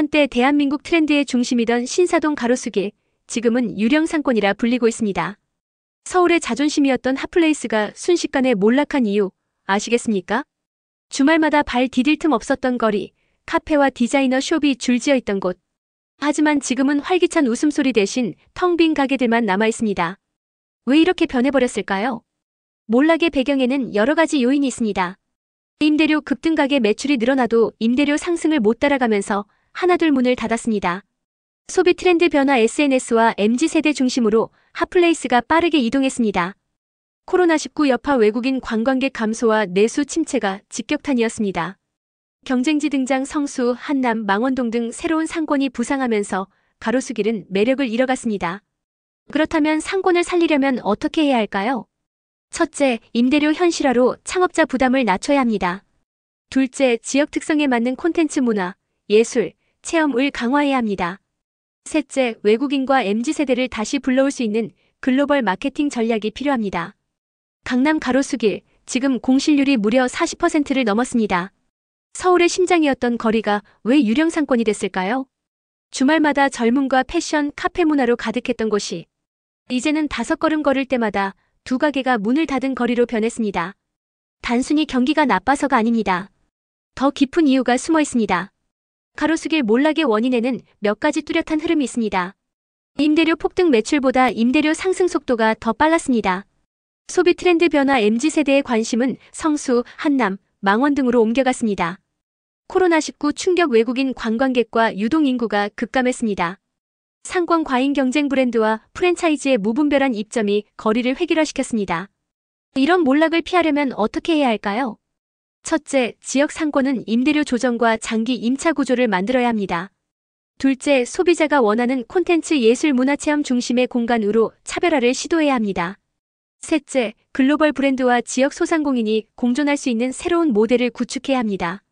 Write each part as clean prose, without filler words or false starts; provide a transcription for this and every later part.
한때 대한민국 트렌드의 중심이던 신사동 가로수길, 지금은 유령 상권이라 불리고 있습니다. 서울의 자존심이었던 핫플레이스가 순식간에 몰락한 이유 아시겠습니까? 주말마다 발 디딜 틈 없었던 거리, 카페와 디자이너 숍이 줄지어 있던 곳. 하지만 지금은 활기찬 웃음소리 대신 텅 빈 가게들만 남아있습니다. 왜 이렇게 변해버렸을까요? 몰락의 배경에는 여러 가지 요인이 있습니다. 임대료 급등 가게 매출이 늘어나도 임대료 상승을 못 따라가면서 하나둘 문을 닫았습니다. 소비 트렌드 변화 SNS와 MZ세대 중심으로 핫플레이스가 빠르게 이동했습니다. 코로나19 여파 외국인 관광객 감소와 내수 침체가 직격탄이었습니다. 경쟁지 등장 성수, 한남, 망원동 등 새로운 상권이 부상하면서 가로수길은 매력을 잃어갔습니다. 그렇다면 상권을 살리려면 어떻게 해야 할까요? 첫째, 임대료 현실화로 창업자 부담을 낮춰야 합니다. 둘째, 지역 특성에 맞는 콘텐츠 문화, 예술, 체험을 강화해야 합니다. 셋째, 외국인과 MZ세대를 다시 불러올 수 있는 글로벌 마케팅 전략이 필요합니다. 강남 가로수길, 지금 공실률이 무려 40%를 넘었습니다. 서울의 심장이었던 거리가 왜 유령 상권이 됐을까요? 주말마다 젊음과 패션, 카페 문화로 가득했던 곳이 이제는 5걸음 걸을 때마다 두 가게가 문을 닫은 거리로 변했습니다. 단순히 경기가 나빠서가 아닙니다. 더 깊은 이유가 숨어 있습니다. 가로수길 몰락의 원인에는 몇 가지 뚜렷한 흐름이 있습니다. 임대료 폭등 매출보다 임대료 상승 속도가 더 빨랐습니다. 소비 트렌드 변화 MZ세대의 관심은 성수, 한남, 망원 등으로 옮겨갔습니다. 코로나19 충격 외국인 관광객과 유동인구가 급감했습니다. 상권 과잉 경쟁 브랜드와 프랜차이즈의 무분별한 입점이 거리를 획일화시켰습니다. 이런 몰락을 피하려면 어떻게 해야 할까요? 첫째, 지역 상권은 임대료 조정과 장기 임차 구조를 만들어야 합니다. 둘째, 소비자가 원하는 콘텐츠 예술 문화체험 중심의 공간으로 차별화를 시도해야 합니다. 셋째, 글로벌 브랜드와 지역 소상공인이 공존할 수 있는 새로운 모델을 구축해야 합니다.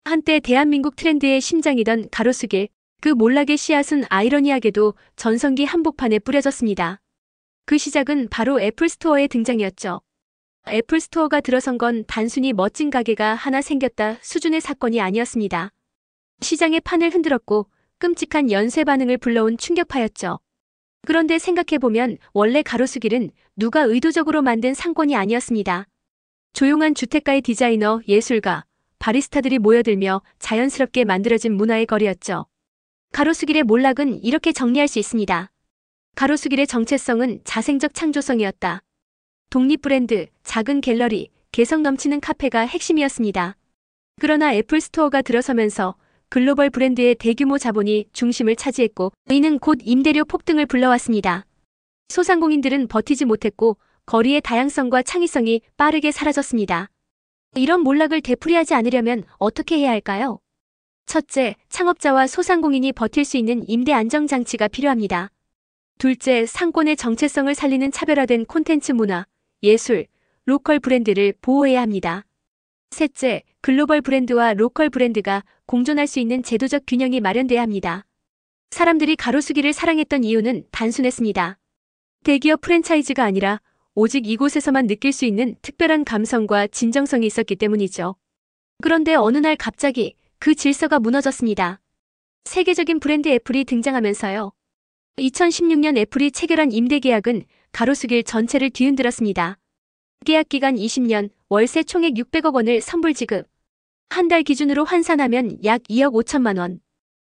한때 대한민국 트렌드의 심장이던 가로수길, 그 몰락의 씨앗은 아이러니하게도 전성기 한복판에 뿌려졌습니다. 그 시작은 바로 애플스토어의 등장이었죠. 애플스토어가 들어선 건 단순히 멋진 가게가 하나 생겼다 수준의 사건이 아니었습니다. 시장의 판을 흔들었고 끔찍한 연쇄 반응을 불러온 충격파였죠. 그런데 생각해보면 원래 가로수길은 누가 의도적으로 만든 상권이 아니었습니다. 조용한 주택가의 디자이너, 예술가, 바리스타들이 모여들며 자연스럽게 만들어진 문화의 거리였죠. 가로수길의 몰락은 이렇게 정리할 수 있습니다. 가로수길의 정체성은 자생적 창조성이었다. 독립 브랜드, 작은 갤러리, 개성 넘치는 카페가 핵심이었습니다. 그러나 애플스토어가 들어서면서 글로벌 브랜드의 대규모 자본이 중심을 차지했고 이는 곧 임대료 폭등을 불러왔습니다. 소상공인들은 버티지 못했고 거리의 다양성과 창의성이 빠르게 사라졌습니다. 이런 몰락을 되풀이하지 않으려면 어떻게 해야 할까요? 첫째, 창업자와 소상공인이 버틸 수 있는 임대 안정장치가 필요합니다. 둘째, 상권의 정체성을 살리는 차별화된 콘텐츠 문화, 예술, 로컬 브랜드를 보호해야 합니다. 셋째, 글로벌 브랜드와 로컬 브랜드가 공존할 수 있는 제도적 균형이 마련돼야 합니다. 사람들이 가로수길을 사랑했던 이유는 단순했습니다. 대기업 프랜차이즈가 아니라 오직 이곳에서만 느낄 수 있는 특별한 감성과 진정성이 있었기 때문이죠. 그런데 어느 날 갑자기 그 질서가 무너졌습니다. 세계적인 브랜드 애플이 등장하면서요. 2016년 애플이 체결한 임대계약은 가로수길 전체를 뒤흔들었습니다. 계약기간 20년, 월세 총액 600억 원을 선불 지급. 한 달 기준으로 환산하면 약 2억 5천만 원.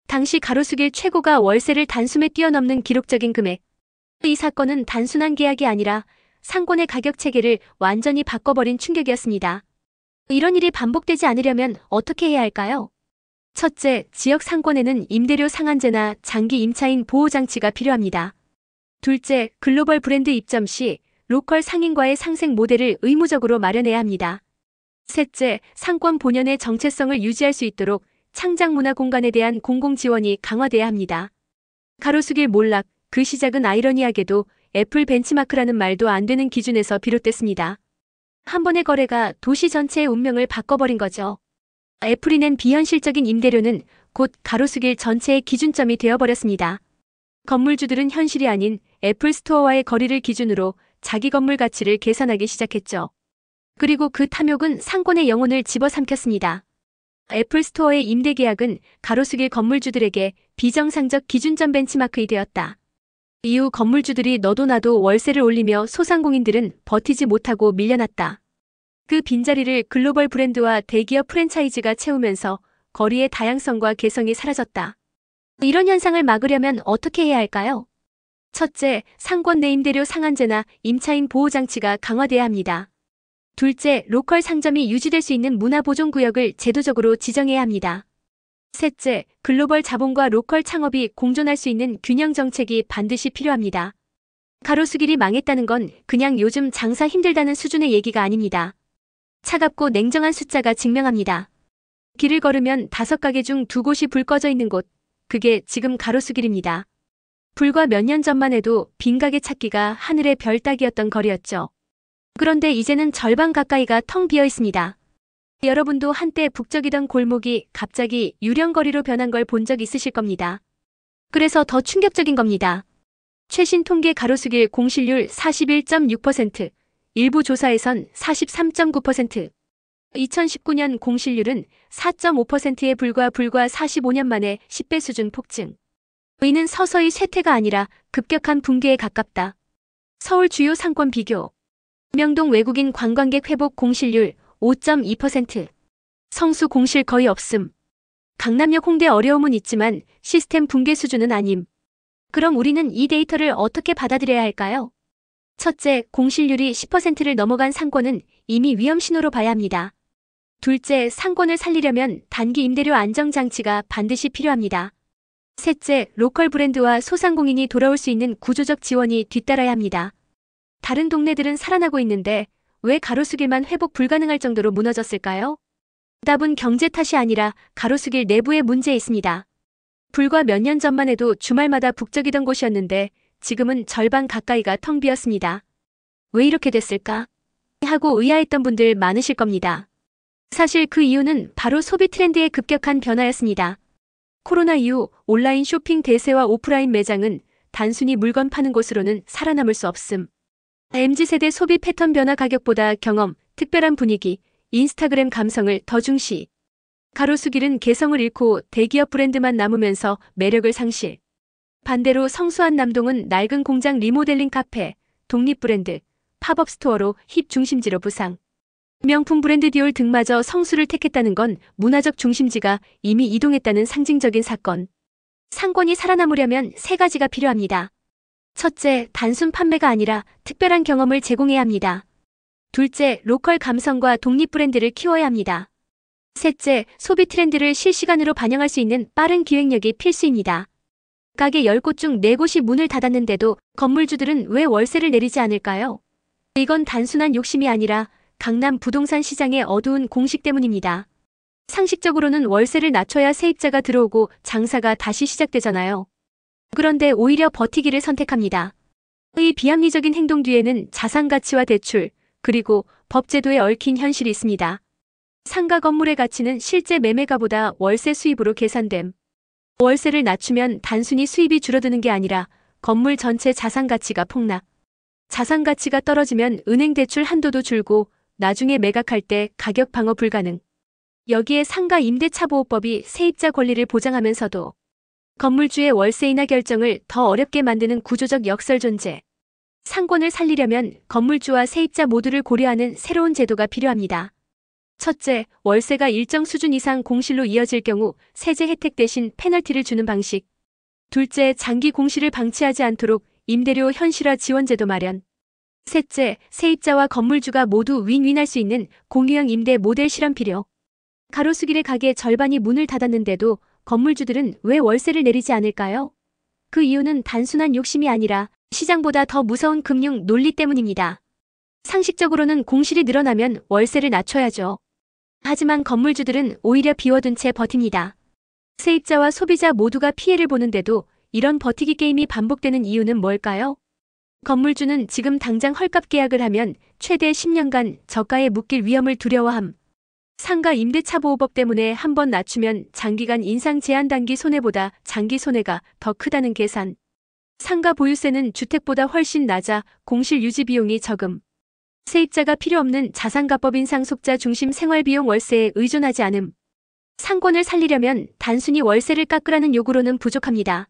당시 가로수길 최고가 월세를 단숨에 뛰어넘는 기록적인 금액. 이 사건은 단순한 계약이 아니라 상권의 가격 체계를 완전히 바꿔버린 충격이었습니다. 이런 일이 반복되지 않으려면 어떻게 해야 할까요? 첫째, 지역 상권에는 임대료 상한제나 장기 임차인 보호장치가 필요합니다. 둘째, 글로벌 브랜드 입점 시 로컬 상인과의 상생 모델을 의무적으로 마련해야 합니다. 셋째, 상권 본연의 정체성을 유지할 수 있도록 창작 문화 공간에 대한 공공 지원이 강화돼야 합니다. 가로수길 몰락, 그 시작은 아이러니하게도 애플 벤치마크라는 말도 안 되는 기준에서 비롯됐습니다. 한 번의 거래가 도시 전체의 운명을 바꿔버린 거죠. 애플이 낸 비현실적인 임대료는 곧 가로수길 전체의 기준점이 되어버렸습니다. 건물주들은 현실이 아닌 애플 스토어와의 거리를 기준으로 자기 건물 가치를 계산하기 시작했죠. 그리고 그 탐욕은 상권의 영혼을 집어삼켰습니다. 애플 스토어의 임대 계약은 가로수길 건물주들에게 비정상적 기준점 벤치마크이 되었다. 이후 건물주들이 너도 나도 월세를 올리며 소상공인들은 버티지 못하고 밀려났다. 그 빈자리를 글로벌 브랜드와 대기업 프랜차이즈가 채우면서 거리의 다양성과 개성이 사라졌다. 이런 현상을 막으려면 어떻게 해야 할까요? 첫째, 상권 내 임대료 상한제나 임차인 보호장치가 강화돼야 합니다. 둘째, 로컬 상점이 유지될 수 있는 문화보존구역을 제도적으로 지정해야 합니다. 셋째, 글로벌 자본과 로컬 창업이 공존할 수 있는 균형 정책이 반드시 필요합니다. 가로수길이 망했다는 건 그냥 요즘 장사 힘들다는 수준의 얘기가 아닙니다. 차갑고 냉정한 숫자가 증명합니다. 길을 걸으면 5가게 중 2곳이 불 꺼져 있는 곳, 그게 지금 가로수길입니다. 불과 몇 년 전만 해도 빈 가게 찾기가 하늘의 별 따기였던 거리였죠. 그런데 이제는 절반 가까이가 텅 비어 있습니다. 여러분도 한때 북적이던 골목이 갑자기 유령거리로 변한 걸 본 적 있으실 겁니다. 그래서 더 충격적인 겁니다. 최신 통계 가로수길 공실률 41.6%, 일부 조사에선 43.9%. 2019년 공실률은 4.5%에 불과 45년 만에 10배 수준 폭증. 이는 서서히 쇠퇴가 아니라 급격한 붕괴에 가깝다. 서울 주요 상권 비교. 명동 외국인 관광객 회복 공실률 5.2%. 성수 공실 거의 없음. 강남역 홍대 어려움은 있지만 시스템 붕괴 수준은 아님. 그럼 우리는 이 데이터를 어떻게 받아들여야 할까요? 첫째, 공실률이 10%를 넘어간 상권은 이미 위험 신호로 봐야 합니다. 둘째, 상권을 살리려면 단기 임대료 안정장치가 반드시 필요합니다. 셋째, 로컬 브랜드와 소상공인이 돌아올 수 있는 구조적 지원이 뒤따라야 합니다. 다른 동네들은 살아나고 있는데 왜 가로수길만 회복 불가능할 정도로 무너졌을까요? 답은 경제 탓이 아니라 가로수길 내부에 문제 있습니다. 불과 몇 년 전만 해도 주말마다 북적이던 곳이었는데 지금은 절반 가까이가 텅 비었습니다. 왜 이렇게 됐을까? 하고 의아했던 분들 많으실 겁니다. 사실 그 이유는 바로 소비 트렌드의 급격한 변화였습니다. 코로나 이후 온라인 쇼핑 대세와 오프라인 매장은 단순히 물건 파는 곳으로는 살아남을 수 없음. MZ세대 소비 패턴 변화 가격보다 경험, 특별한 분위기, 인스타그램 감성을 더 중시. 가로수길은 개성을 잃고 대기업 브랜드만 남으면서 매력을 상실. 반대로 성수한 남동은 낡은 공장 리모델링 카페, 독립 브랜드, 팝업 스토어로 힙 중심지로 부상. 명품 브랜드 디올 등마저 성수를 택했다는 건 문화적 중심지가 이미 이동했다는 상징적인 사건. 상권이 살아남으려면 3가지가 필요합니다. 첫째, 단순 판매가 아니라 특별한 경험을 제공해야 합니다. 둘째, 로컬 감성과 독립 브랜드를 키워야 합니다. 셋째, 소비 트렌드를 실시간으로 반영할 수 있는 빠른 기획력이 필수입니다. 가게 10곳 중 4곳이 문을 닫았는데도 건물주들은 왜 월세를 내리지 않을까요? 이건 단순한 욕심이 아니라 강남 부동산 시장의 어두운 공식 때문입니다. 상식적으로는 월세를 낮춰야 세입자가 들어오고 장사가 다시 시작되잖아요. 그런데 오히려 버티기를 선택합니다. 이 비합리적인 행동 뒤에는 자산가치와 대출, 그리고 법제도에 얽힌 현실이 있습니다. 상가 건물의 가치는 실제 매매가보다 월세 수입으로 계산됨. 월세를 낮추면 단순히 수입이 줄어드는 게 아니라 건물 전체 자산가치가 폭락. 자산가치가 떨어지면 은행 대출 한도도 줄고 나중에 매각할 때 가격 방어 불가능. 여기에 상가 임대차보호법이 세입자 권리를 보장하면서도 건물주의 월세 인하 결정을 더 어렵게 만드는 구조적 역설 존재. 상권을 살리려면 건물주와 세입자 모두를 고려하는 새로운 제도가 필요합니다. 첫째, 월세가 일정 수준 이상 공실로 이어질 경우 세제 혜택 대신 페널티를 주는 방식. 둘째, 장기 공실을 방치하지 않도록 임대료 현실화 지원 제도 마련. 셋째, 세입자와 건물주가 모두 윈윈할 수 있는 공유형 임대 모델 실현 필요. 가로수길의 가게 절반이 문을 닫았는데도 건물주들은 왜 월세를 내리지 않을까요? 그 이유는 단순한 욕심이 아니라 시장보다 더 무서운 금융 논리 때문입니다. 상식적으로는 공실이 늘어나면 월세를 낮춰야죠. 하지만 건물주들은 오히려 비워둔 채 버팁니다. 세입자와 소비자 모두가 피해를 보는데도 이런 버티기 게임이 반복되는 이유는 뭘까요? 건물주는 지금 당장 헐값 계약을 하면 최대 10년간 저가에 묶일 위험을 두려워함. 상가 임대차보호법 때문에 한 번 낮추면 장기간 인상 제한 단기 손해보다 장기 손해가 더 크다는 계산. 상가 보유세는 주택보다 훨씬 낮아 공실 유지 비용이 적음. 세입자가 필요 없는 자산가법 인상 속자 중심 생활비용 월세에 의존하지 않음. 상권을 살리려면 단순히 월세를 깎으라는 요구로는 부족합니다.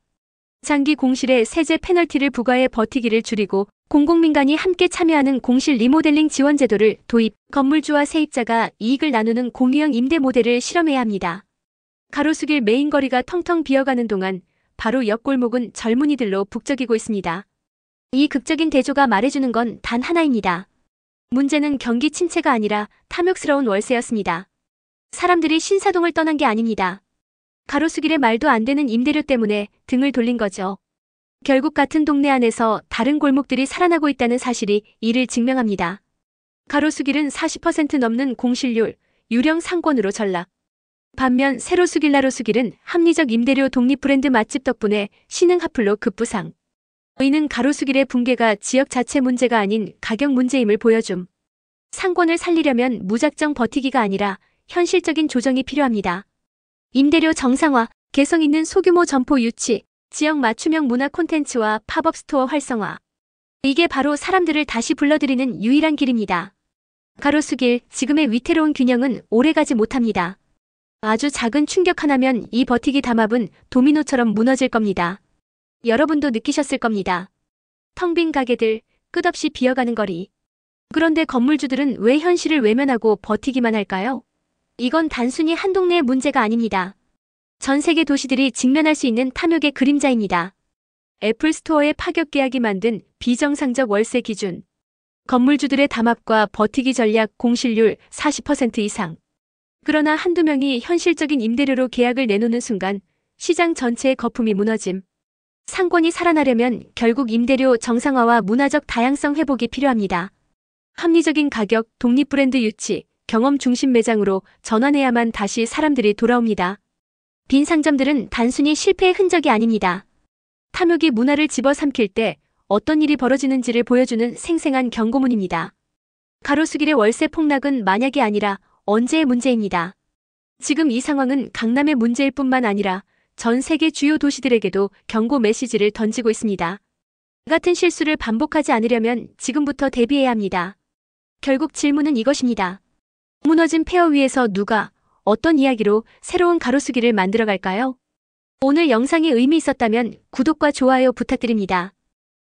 장기 공실에 세제 페널티를 부과해 버티기를 줄이고 공공민간이 함께 참여하는 공실 리모델링 지원 제도를 도입, 건물주와 세입자가 이익을 나누는 공유형 임대 모델을 실험해야 합니다. 가로수길 메인 거리가 텅텅 비어가는 동안 바로 옆 골목은 젊은이들로 북적이고 있습니다. 이 극적인 대조가 말해주는 건 단 하나입니다. 문제는 경기 침체가 아니라 탐욕스러운 월세였습니다. 사람들이 신사동을 떠난 게 아닙니다. 가로수길에 말도 안 되는 임대료 때문에 등을 돌린 거죠. 결국 같은 동네 안에서 다른 골목들이 살아나고 있다는 사실이 이를 증명합니다. 가로수길은 40% 넘는 공실률, 유령 상권으로 전락. 반면 세로수길 나로수길은 합리적 임대료 독립 브랜드 맛집 덕분에 신흥 핫플로 급부상. 이는 가로수길의 붕괴가 지역 자체 문제가 아닌 가격 문제임을 보여줌. 상권을 살리려면 무작정 버티기가 아니라 현실적인 조정이 필요합니다. 임대료 정상화, 개성 있는 소규모 점포 유치, 지역 맞춤형 문화 콘텐츠와 팝업 스토어 활성화. 이게 바로 사람들을 다시 불러들이는 유일한 길입니다. 가로수길, 지금의 위태로운 균형은 오래가지 못합니다. 아주 작은 충격 하나면 이 버티기 담합은 도미노처럼 무너질 겁니다. 여러분도 느끼셨을 겁니다. 텅 빈 가게들, 끝없이 비어가는 거리. 그런데 건물주들은 왜 현실을 외면하고 버티기만 할까요? 이건 단순히 한 동네의 문제가 아닙니다. 전 세계 도시들이 직면할 수 있는 탐욕의 그림자입니다. 애플 스토어의 파격 계약이 만든 비정상적 월세 기준. 건물주들의 담합과 버티기 전략 공실률 40% 이상. 그러나 한두 명이 현실적인 임대료로 계약을 내놓는 순간 시장 전체의 거품이 무너짐. 상권이 살아나려면 결국 임대료 정상화와 문화적 다양성 회복이 필요합니다. 합리적인 가격, 독립 브랜드 유치, 경험 중심 매장으로 전환해야만 다시 사람들이 돌아옵니다. 빈 상점들은 단순히 실패의 흔적이 아닙니다. 탐욕이 문화를 집어삼킬 때 어떤 일이 벌어지는지를 보여주는 생생한 경고문입니다. 가로수길의 월세 폭락은 만약이 아니라 언제의 문제입니다. 지금 이 상황은 강남의 문제일 뿐만 아니라 전 세계 주요 도시들에게도 경고 메시지를 던지고 있습니다. 같은 실수를 반복하지 않으려면 지금부터 대비해야 합니다. 결국 질문은 이것입니다. 무너진 폐허 위에서 누가, 어떤 이야기로 새로운 가로수길을 만들어갈까요? 오늘 영상이 의미 있었다면 구독과 좋아요 부탁드립니다.